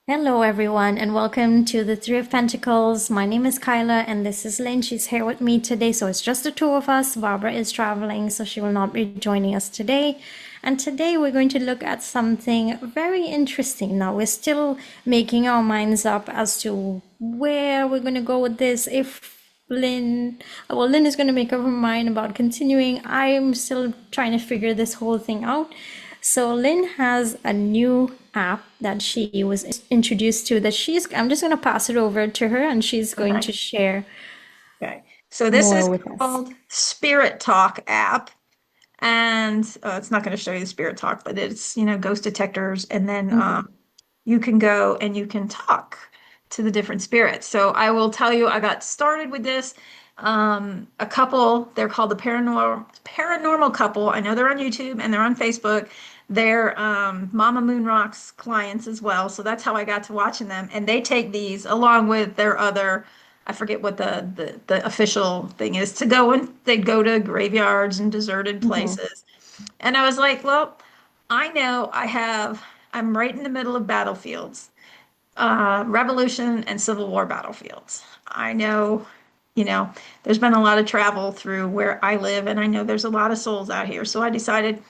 Hello, everyone, and welcome to the Three of Pentacles. My name is Kaila, and this is Lynn. She's here with me today, so it's just the two of us. Barbara is traveling, so she will not be joining us today. And today we're going to look at something very interesting. Now, we're still making our minds up as to where we're going to go with this. If Lynn is going to make up her mind about continuing. I'm still trying to figure this whole thing out. So Lynn has a new app that she was introduced to I'm just going to pass it over to her and she's going Okay. to share Okay. So this more is with us. called Spirit Talk app. And it's not going to show you the Spirit Talk, but it's, ghost detectors. And then you can go and you can talk to the different spirits. So I will tell you, I got started with this. A couple, they're called the paranormal couple. I know they're on YouTube and they're on Facebook. They're Mama Moon Rock's clients as well. So that's how I got to watching them. And they take these along with their other, I forget what the official thing is, to go, and they'd go to graveyards and deserted Mm-hmm. places. And I was like, well, I know I'm right in the middle of battlefields, Revolution and Civil War battlefields. I know, you know, there's been a lot of travel through where I live, and I know there's a lot of souls out here. So I decided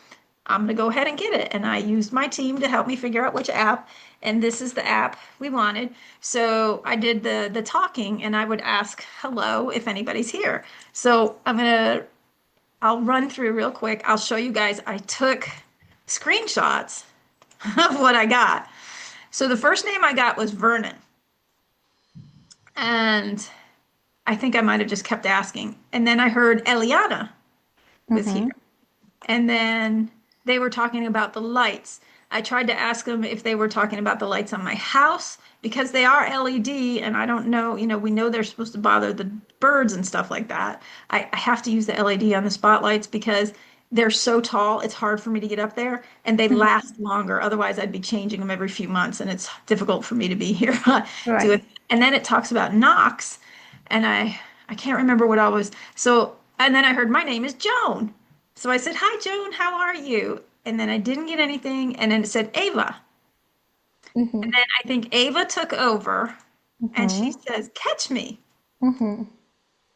I'm going to go ahead and get it. And I used my team to help me figure out which app. And this is the app we wanted. So I did the talking, and I would ask hello if anybody's here. So I'll run through real quick. I'll show you guys. I took screenshots of what I got. So the first name I got was Vernon. And I think I might have just kept asking. And then I heard Eliana was here. Mm-hmm. And then they were talking about the lights. I tried to ask them if they were talking about the lights on my house because they are LED, and I don't know, we know they're supposed to bother the birds and stuff like that. I have to use the LED on the spotlights because they're so tall, it's hard for me to get up there, and they last longer. Otherwise, I'd be changing them every few months, and it's difficult for me to be here doing. Right. And then it talks about knocks, and I can't remember what I was. So, and then I heard my name is Joan. So I said, "Hi, Joan, how are you?" And then I didn't get anything. And then it said Ava. Mm-hmm. And then I think Ava took over and she Mm-hmm. says, "Catch me." Mm-hmm.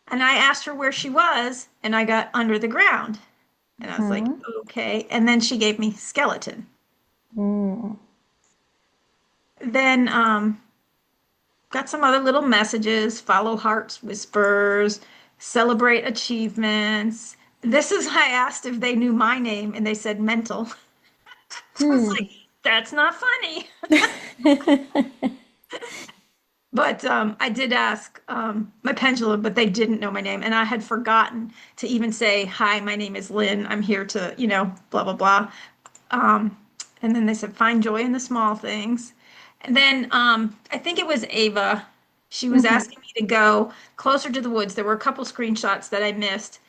And I asked her where she was, and I got under the ground. And I was like, Mm-hmm. okay. And then she gave me skeleton. Mm-hmm. Then got some other little messages, follow hearts, whispers, celebrate achievements. This is, I asked if they knew my name, and they said mental. I was like, that's not funny. But I did ask my pendulum, but they didn't know my name. And I had forgotten to even say, "Hi, my name is Lynn. I'm here to, blah, blah, blah." Um, and then they said, "Find joy in the small things." And then I think it was Ava. She was Mm-hmm. asking me to go closer to the woods. There were a couple screenshots that I missed.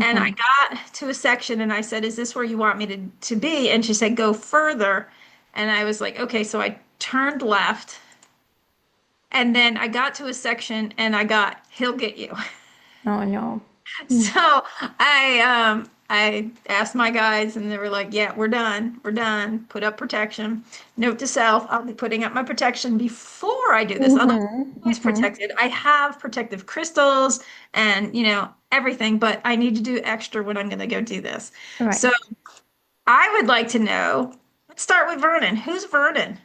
And I Mm-hmm. got to a section and I said, "Is this where you want me to be?" And she said, "Go further." And I was like, okay. So I turned left. And then I got to a section and I got, "He'll get you." Oh no. So I asked my guys and they were like, "Yeah, we're done. We're done. Put up protection. Note to self, I'll be putting up my protection before I do this. I'm Mm-hmm. always Mm-hmm. protected. I have protective crystals and, everything, but I need to do extra when I'm going to go do this." Right. So I would like to know, let's start with Vernon. Who's Vernon?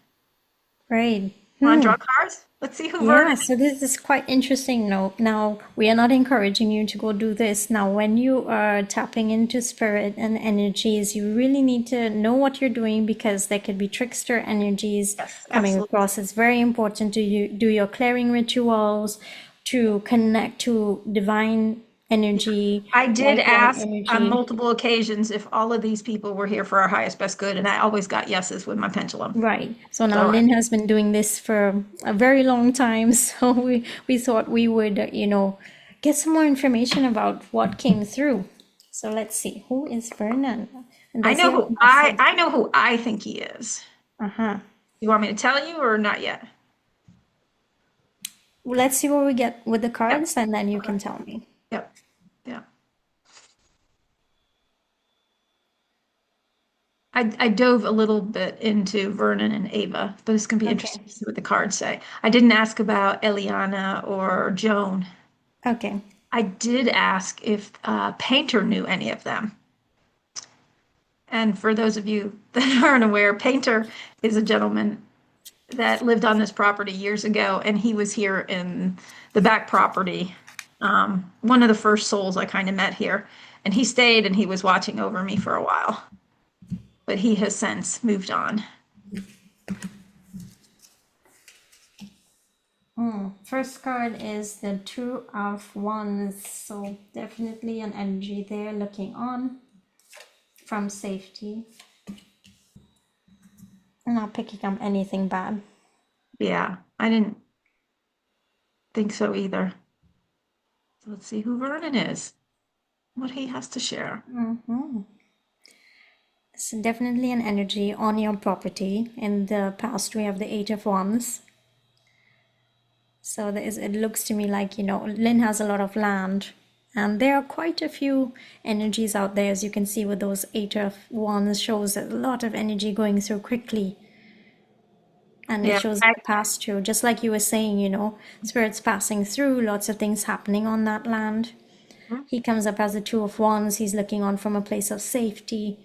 Right. Want to draw cards? Let's see who Vernon Yeah, so this is quite interesting. Now, we are not encouraging you to go do this. Now, when you are tapping into spirit and energies, you really need to know what you're doing because there could be trickster energies is. Yes, coming absolutely. across. It's very important to you do your clearing rituals to connect to divine energy, I did white light ask on energy. multiple occasions if all of these people were here for our highest best good, and I always got yeses with my pendulum. Right. So now So I Lynn did. has been doing this for a very long time. So we thought we would, get some more information about what came through. So let's see. Who is Vernon? And I does he know have who a I message? I know who I think he is. Uh-huh. You want me to tell you or not yet? Well, let's see what we get with the Yep. cards, and then you Okay. can tell me. Yep. Yeah. I dove a little bit into Vernon and Ava, but it's going to be Okay. interesting to see what the cards say. I didn't ask about Eliana or Joan. Okay. I did ask if Painter knew any of them. And for those of you that aren't aware, Painter is a gentleman that lived on this property years ago, and he was here in the back property. One of the first souls I kind of met here, and he stayed and he was watching over me for a while, but he has since moved on. First card is the Two of Wands. So definitely an energy there looking on from safety. I'm not picking up anything bad. Yeah, I didn't think so either. So let's see who Vernon is, what he has to share. It's definitely an energy on your property. In the past, we have the Eight of Wands. So it looks to me like, Lynn has a lot of land, and there are quite a few energies out there, as you can see with those Eight of Wands shows a lot of energy going through quickly. And it Yeah, shows the past too, just like you were saying, spirits passing through, lots of things happening on that land. He comes up as the Two of Wands. He's looking on from a place of safety.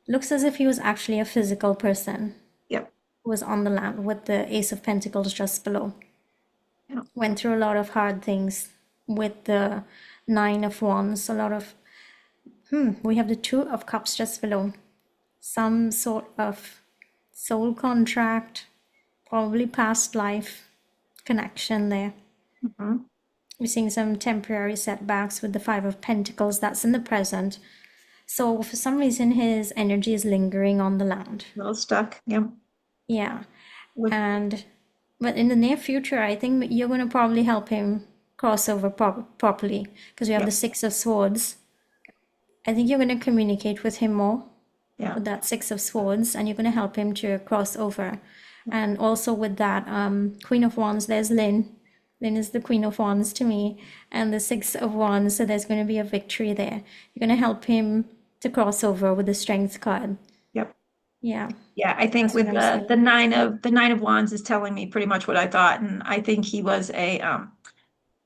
Looks as if he was actually a physical person yep, who was on the land with the Ace of Pentacles just below. yep. Went through a lot of hard things with the Nine of Wands. A lot of, we have the Two of Cups just below. Some sort of soul contract, probably past life connection there. Mhm. We're seeing some temporary setbacks with the Five of Pentacles. That's in the present. So for some reason, his energy is lingering on the land. A little stuck. Yep. Yeah. With And, but in the near future, I think you're going to probably help him cross over properly because we have the yep, Six of Swords. I think you're going to communicate with him more yeah. with that Six of Swords, and you're going to help him to cross over. And also with that Queen of Wands, there's Lynn. Lynn is the Queen of Wands to me, and the Six of Wands, so there's going to be a victory there. You're going to help him to cross over with the Strength card. Yep. Yeah, Yeah, I think that's what with I'm the seeing. nine of wands is telling me pretty much what I thought, and I think he was a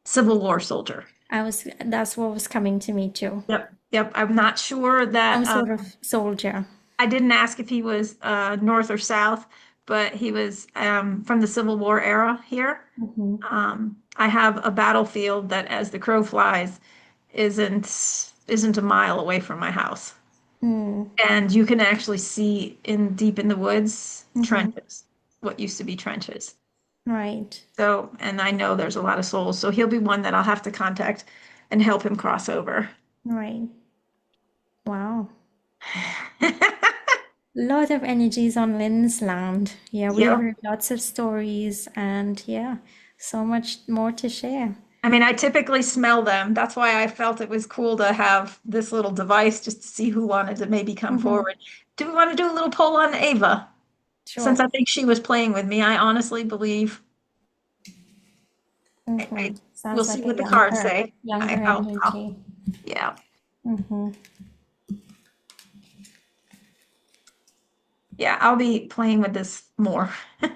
Civil War soldier. That's what was coming to me too. Yep. Yep. I'm not sure Some that sort of soldier. I didn't ask if he was North or South, but he was from the Civil War era here. I have a battlefield that, as the crow flies, isn't a mile away from my house. And you can actually see in deep in the woods trenches, what used to be trenches. Right, So, and I know there's a lot of souls, so he'll be one that I'll have to contact and help him cross over. right. Wow. Lot of energies on Lynn's land. Yeah, we Yep. heard lots of stories and yeah, so much more to share. I mean, I typically smell them. That's why I felt it was cool to have this little device just to see who wanted to maybe come forward. Do we want to do a little poll on Ava? Since Sure. I think she was playing with me, I honestly believe we'll Sounds see like a what the cards younger, say. younger energy. Yeah. Yeah, I'll be playing with this more. And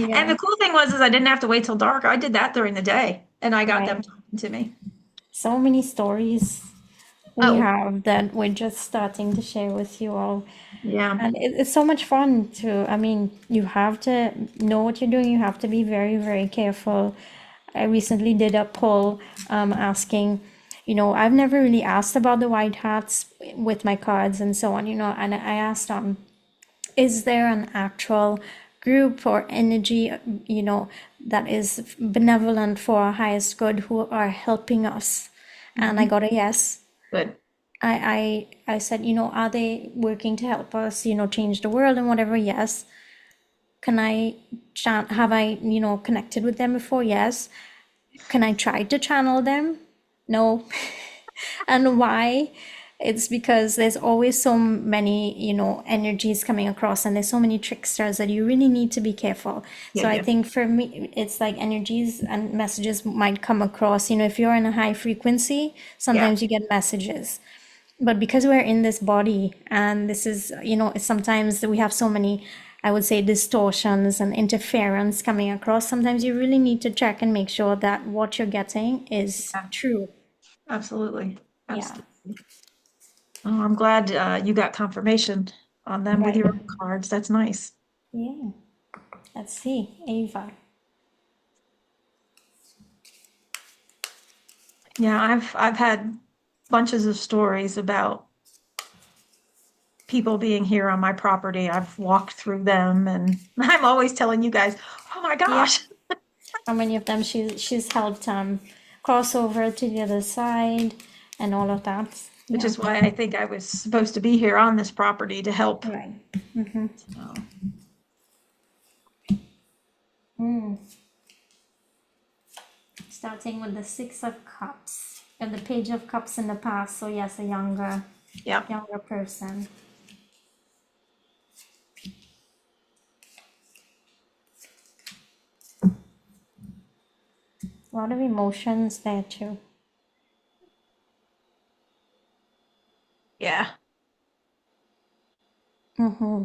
Yeah, the cool thing was is I didn't have to wait till dark. I did that during the day and I got them right. talking to me. So many stories we Oh, have that we're just starting to share with you all. yeah. And it's so much fun to, I mean, you have to know what you're doing. You have to be very, very careful. I recently did a poll asking, I've never really asked about the white hats with my cards and so on, and I asked, is there an actual group or energy, that is benevolent for our highest good who are helping us? And I Mhm. got a yes. Good. I said, are they working to help us, change the world and whatever? Yes. Can I have I, connected with them before? Yes. Can I try to channel them? No. And why? It's because there's always so many, energies coming across, and there's so many tricksters that you really need to be careful. Yeah, So I yeah. think for me, it's like energies and messages might come across, if you're in a high frequency, Yeah. sometimes you get messages. But because we're in this body, and this is, sometimes we have so many, I would say, distortions and interference coming across. Sometimes you really need to check and make sure that what you're getting is Yeah, true. absolutely. Yeah, Absolutely. Oh, I'm glad you got confirmation on them with right. your own cards. That's nice. Yeah. Let's see, Ava. Yeah, I've had bunches of stories about people being here on my property. I've walked through them, and I'm always telling you guys, "Oh my Yeah. gosh." How many of them she's helped cross over to the other side and all of that. Which Yeah. is why I think I was supposed to be here on this property to help. Right. So, Starting with the Six of Cups and the Page of Cups in the past. So yes, a yeah. younger person. A lot of emotions there too. Yeah.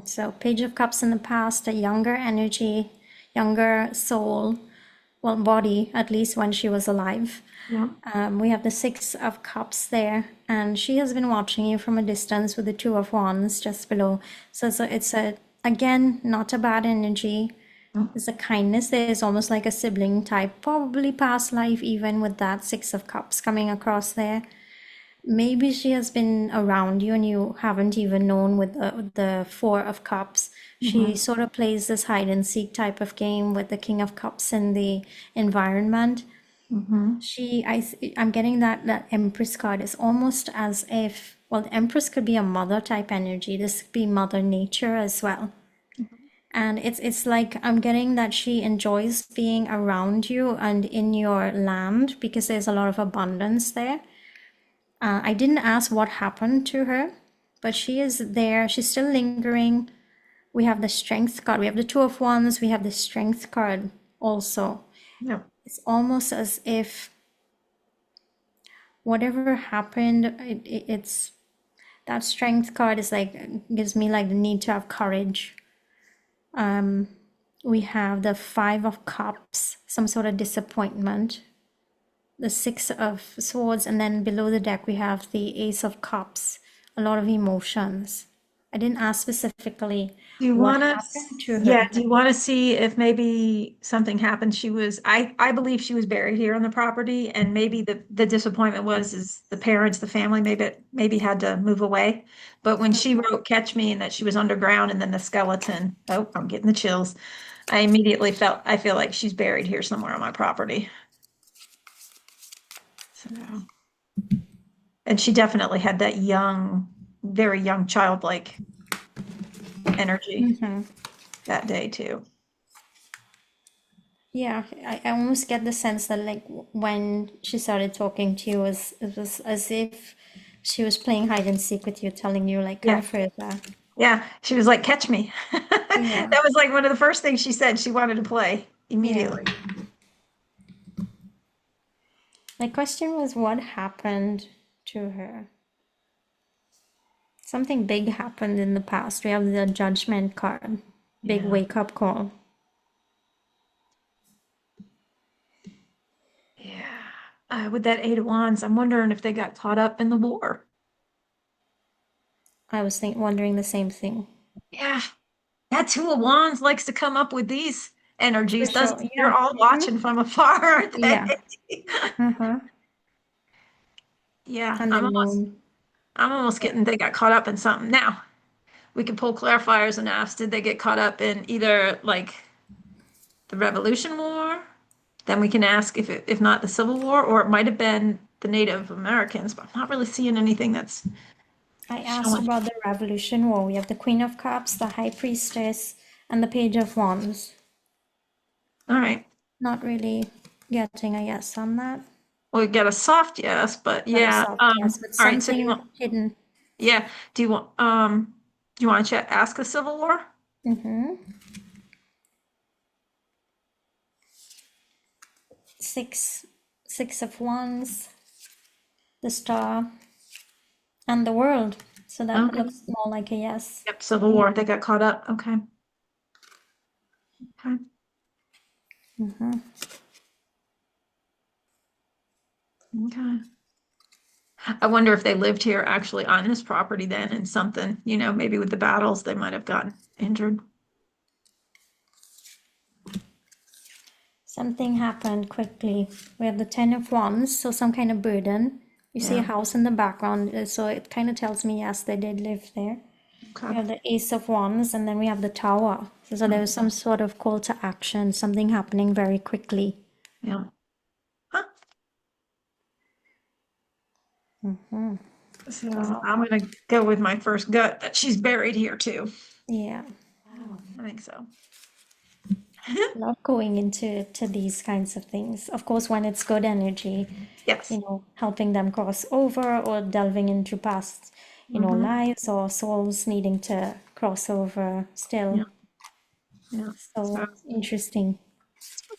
So Page of Cups in the past, a younger energy, younger soul, well, body, at least when she was alive. Yeah. We have the Six of Cups there, and she has been watching you from a distance with the Two of Wands just below. So it's again, not a bad energy. There's a kindness. There's almost like a sibling type, probably past life, even with that Six of Cups coming across there. Maybe she has been around you and you haven't even known with the Four of Cups. She Mhm. sort of plays this hide and seek type of game with the King of Cups in the environment. Mhm. I'm getting that Empress card is almost as if, well, the Empress could be a mother type energy. This could be Mother Nature as well. And it's like I'm getting that she enjoys being around you and in your land because there's a lot of abundance there. I didn't ask what happened to her, but she is there. She's still lingering. We have the Strength card. We have the Two of Wands. We have the Strength card also. Yeah. It's almost as if whatever happened, it's that Strength card is like gives me like the need to have courage. We have the Five of Cups, some sort of disappointment. The Six of Swords, and then below the deck we have the Ace of Cups. A lot of emotions. I didn't ask specifically Do you what want to, happened to yeah, her. do you want to see if maybe something happened? I believe she was buried here on the property, and maybe the disappointment was is the parents, the family maybe had to move away. But when she wrote "Catch Me" and that she was underground, and then the skeleton, oh, I'm getting the chills. I immediately I feel like she's buried here somewhere on my property. So, and she definitely had that young, very young, childlike energy that day too. Yeah, I almost get the sense that like when she started talking to you, it was as if she was playing hide and seek with you, telling you like come Yeah. further. Yeah, she was like, "Catch me." Yeah, That was like one of the first things she said. She wanted to play yeah. immediately. My question was what happened to her? Something big happened in the past. We have the Judgment card, big Yeah, wake up call. yeah. With that Eight of Wands, I'm wondering if they got caught up in the war. I was wondering the same thing. Yeah, that Two of Wands likes to come up with these For energies, doesn't sure. it? They're Yeah. all watching from afar, aren't Yeah. they? Uh-huh. Yeah, And the moon. I'm almost getting they got caught up in something. Now, we can pull clarifiers and ask, did they get caught up in either like the Revolution War? Then we can ask if not the Civil War, or it might have been the Native Americans, but I'm not really seeing anything that's I asked showing. about the Revolution War. We have the Queen of Cups, the High Priestess, and the Page of Wands. All right. Not really getting a yes on that. Well, we got a soft yes, but Got a yeah. soft yes, but All right. So do you something want, hidden. yeah. Do you want to ask the Civil War? Six, Six of Wands, the Star, And the world. So that Okay. looks more like a yes. Yep, Civil War. They got caught up. Okay. Okay. Hmm. Okay. I wonder if they lived here actually on this property then and something, maybe with the battles, they might have gotten injured. Something happened quickly. We have the Ten of Wands, so some kind of burden. You see a Yeah. house in the background, so it kind of tells me yes, they did live there. We Okay. have the Ace of Wands, and then we have the Tower. So there's some sort of call to action, something happening very quickly. Yeah. Huh. Hmm. So Wow. I'm gonna go with my first gut that she's buried here too. Yeah. I think so. Love going into these kinds of things. Of course, when it's good energy, Yes. helping them cross over or delving into past, Hmm. lives or souls needing to cross over Yeah. still. Yeah. So So interesting.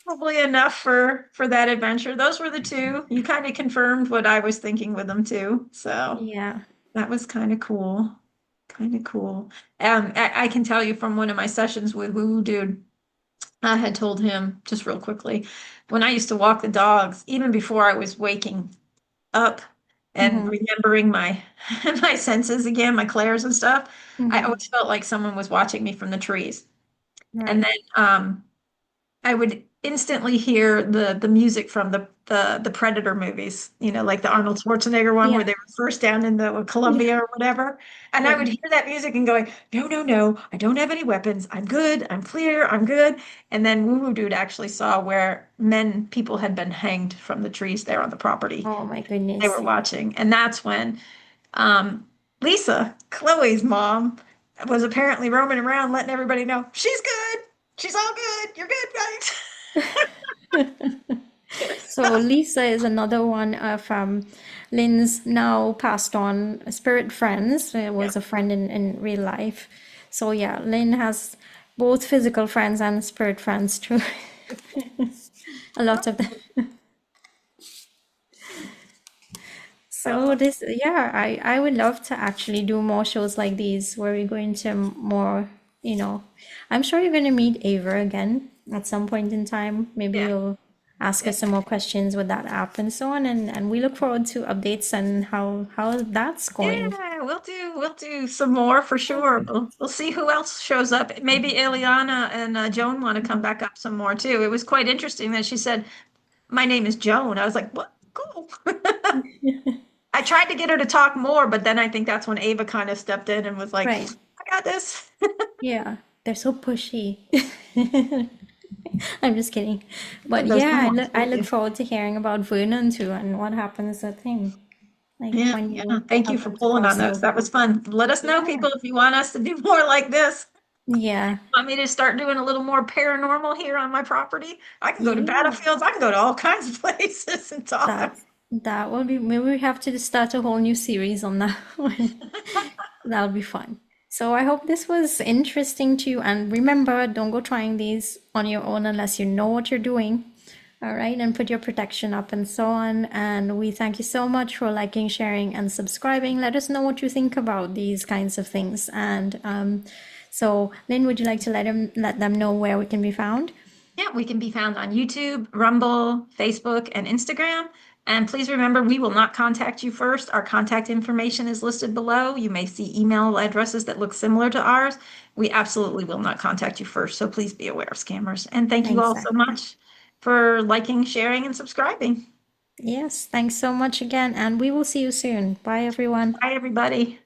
probably enough for that adventure. Those were the two. You kind of confirmed what I was thinking with them too. So Yeah. that was kind of cool. Kind of cool. I can tell you from one of my sessions with Woo Dude, I had told him just real quickly, when I used to walk the dogs, even before I was waking up and Mm-hmm. remembering my my senses again, my clairs and stuff, I Mm-hmm. always felt like someone was watching me from the trees. And Right. then I would instantly hear the music from the Predator movies, like the Arnold Schwarzenegger one where Yeah. they were first down in the Yeah. Colombia or whatever. And I Yeah. would hear that music and going, no, no, no, I don't have any weapons. I'm good. I'm clear. I'm good. And then Woo Woo Dude actually saw where people had been hanged from the trees there on the property. Oh my They were goodness. watching. And that's when um, Lisa, Chloe's mom, was apparently roaming around letting everybody know she's good. She's all good. You're good, right? So Lisa is another one of Lynn's now passed on spirit friends. It Yeah. was a friend in real life. So yeah, Lynn has both physical friends and spirit friends too. A lot of them. So So, this, yeah, I would love to actually do more shows like these where we go into more, I'm sure you're going to meet Ava again at some point in time. Maybe yeah. you'll ask Yeah. us some more questions with that app and so on. And we look forward to updates and how that's going. Yeah, we'll do some more for sure. We'll see who else shows up. Maybe Eliana and Joan want to come back up some more too. It was quite interesting that she said, "My name is Joan." I was like, "What? Cool." I tried to get her to talk more, but then I think that's when Ava kind of stepped in and was like, Right. "I got this." Yeah. They're so pushy. I'm just kidding. But Those yeah, ones, I thank look you. forward to hearing about Vernon too and what happens with him. Like Yeah, when yeah. you Thank you help for them to pulling on cross those. over. That was fun. Let us know, Yeah. people, if you want us to do more like this. Yeah. Want me to start doing a little more paranormal here on my property? I can go to Yeah. battlefields. I can go to all kinds of places and talk. That will be, maybe we have to start a whole new series on that one. That'll be fun. So I hope this was interesting to you. And remember, don't go trying these on your own unless you know what you're doing. All right, and put your protection up and so on. And we thank you so much for liking, sharing, and subscribing. Let us know what you think about these kinds of things. And so, Lynn, would you like to let them know where we can be found? Yeah, we can be found on YouTube, Rumble, Facebook, and Instagram. And please remember, we will not contact you first. Our contact information is listed below. You may see email addresses that look similar to ours. We absolutely will not contact you first. So please be aware of scammers. And thank you all so Exactly. much for liking, sharing, and subscribing. Yes, thanks so much again, and we will see you soon. Bye, everyone. Bye, everybody.